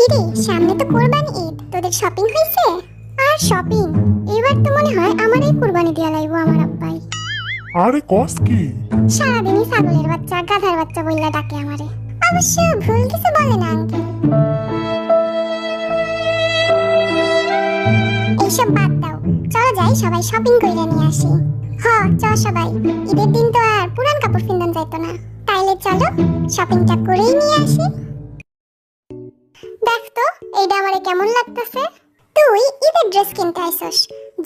কিরে, সামনে তো কোরবানি ঈদ, তোদের শপিং হইছে? আর শপিং এবার তো মনে হয় আমারই কোরবানি দিয়া লাইবো আমার আব্বাই। আরে কস কি? সারাদিনই ছাগলের বাচ্চা গাধার বাচ্চা বইলা ডাকে আমারে। অবশ্য ভুল কিছু বলে না আঙ্কেল। এইসব বাদ দাও, চলো যাই সবাই শপিং কইরা নিয়ে আসি। হ চল সবাই, ঈদের দিন তো আর পুরান কাপড় কিনতে যাইতো না, তাইলে চলো শপিংটা করেই নিয়ে আসি। দেখ তো এইটা আমারে কেমন লাগতেছে। তুই ঈদের ড্রেস কিনতে আইছস,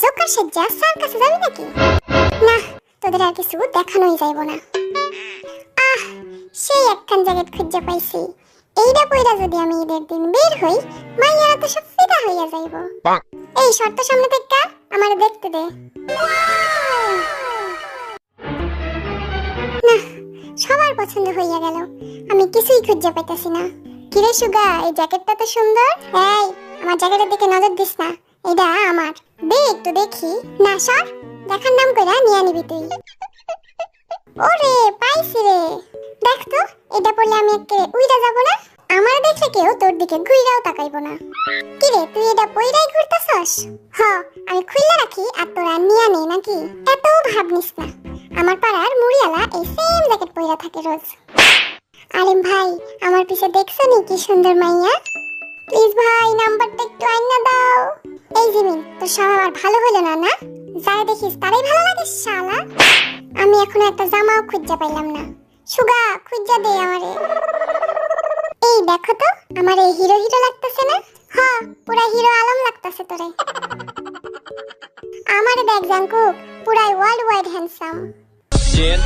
জোকার সেজা স্যার কাছে যাবি নাকি? না, তোদের আর কিছু দেখানোই যাইব না। আহ, সেই একখান জ্যাকেট খুঁজে পাইছি। এইটা পইরা যদি আমি ঈদের দিন বের হই, মাইয়ারা তো সব ফিদা হইয়া যাইব। এই শর্ত সামনে থেকে আমারে দেখতে দে। না, সবার পছন্দ হইয়া গেল, আমি কিছুই খুঁজে পাইতাছি না। কিরে সুগা, এই জ্যাকেটটা তো সুন্দর। এই, আমার জ্যাকেটের দিকে নজর দিস না, এইটা আমার। দে একটু দেখি। না সর, দেখার নাম কইরা নিয়ে নিবি তুই। ওরে পাইছি রে, দেখ তো এটা পরলে আমি একেবারে উইড়া যাব না? আমার দেখলে কেউ তোর দিকে ঘুইরাও তাকাইবো না। কিরে, তুই এটা পইরাই ঘুরতাছস? হ, আমি খুইলা রাখি আর তোরা নিয়া নে নাকি? এত ভাব নিস না, আমার পাড়ার মুড়িয়ালা এই সেম জ্যাকেট পইরা থাকে রোজ। আরে ভাই, আমার পিছে দেখছো নি কি সুন্দর মাইয়া? প্লিজ ভাই, নাম্বারটা একটু আইনা দাও। এই জিমিন, তোর স্বভাব আর ভালো হলো না না? যারা দেখিস তারাই ভালো লাগে শালা। আমি এখনো একটা জামাও খুঁজে পাইলাম না। সুগা, খুঁজে দে আমারে। এই দেখো তো, আমার এই হিরো হিরো লাগতেছে না? হ্যাঁ, পুরা হিরো আলম লাগতেছে তোরে। আমারে দেখ জাঙ্কুক, পুরাই world wide handsome. Jen,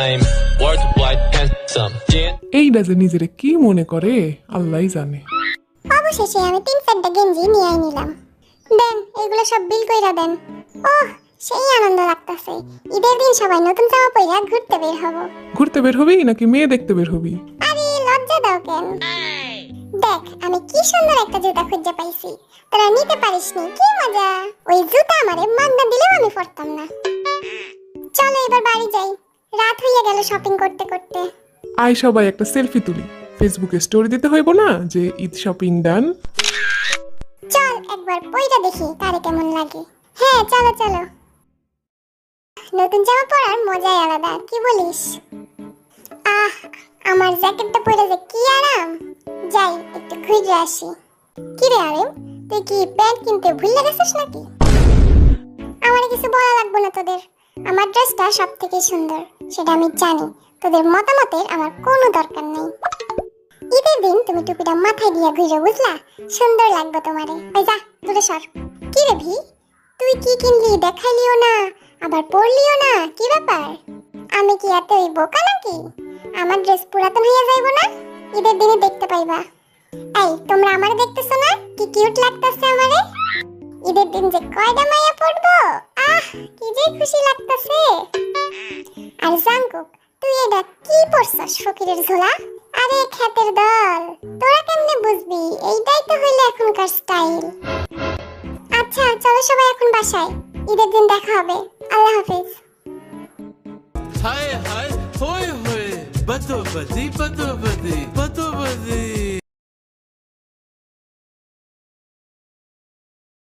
I'm worldwide handsome. Jen. এইটা যে নিজেরে কি মনে করে আল্লাহই জানে। অবশেষে আমি 3-4টা গেঞ্জি নিয়ে নিলাম। দেন, এগুলো সব বিল কইরা দেন। ওহ, সেই আনন্দ লাগতেছে। ঈদের দিন সবাই নতুন জামা পইরা ঘুরতে বের হব। ঘুরতে বের হবি নাকি মেয়ে দেখতে বের হবি? আরে লজ্জা দাও কেন? দেখ, আমি কি সুন্দর একটা জুতা খুঁজে পাইছি, তোরা নিতে পারিস নি? কি মজা! ওই জুতা আমারে মাগনা দিলেও আমি পরতাম না। চলো এবার বাড়ি যাই, রাত হইয়া গেল শপিং করতে করতে। আয় সবাই একটা সেলফি তুলি, ফেসবুকে স্টোরি দিতে হইব না যে ঈদ শপিং ডান। চল একবার পইরা দেখি কারে কেমন লাগে। হ্যাঁ চলো চলো, নতুন জামা পরার মজাই আলাদা, কি বলিস? আহ, আমার জ্যাকেটটা পরে যে কি আরাম। যাই একটু ঘুরে আসি। কি রে আরে, তুই কি প্যান্ট কিনতে ভুলে গেছিস নাকি? আমার কিছু বলা লাগবে না তোদের, আমার ড্রেসটা সব থেকে সুন্দর, সেটা আমি জানি। তোদের মতামতের আমার কোনো দরকার নেই। ঈদের দিন তুমি টুপিটা মাথায় দিয়ে ঘুরে, বুঝলা? সুন্দর লাগবে তোমারে। ওই যা দূরে সর। কি রে ভি, তুই কি কিনলি দেখাইলিও না, আবার পরলিও না, কি ব্যাপার? আমি কি এতই বোকা নাকি? আমার ড্রেস পুরাতন হইয়া যাইব না? ঈদের দিনে দেখতে পাইবা। এই, তোমরা আমারে দেখতেছো না কি কিউট লাগতেছে আমারে? ঈদের দিন যে কয়টা মাইয়া পড়বো, আহ কি যে খুশি লাগতেছে। আর জাঙ্কুক, তুই এটা কি পরছস ফকিরের ঝোলা? আরে খেতের দল, তোরা কেমনে বুঝবি? এইটাই তো হইলো এখনকার স্টাইল। আচ্ছা চলো সবাই এখন বাসায়, ঈদের দিন দেখা হবে। আল্লাহ হাফেজ। हाय हाय होय होय बतो बदी बतो बदी बतो बदी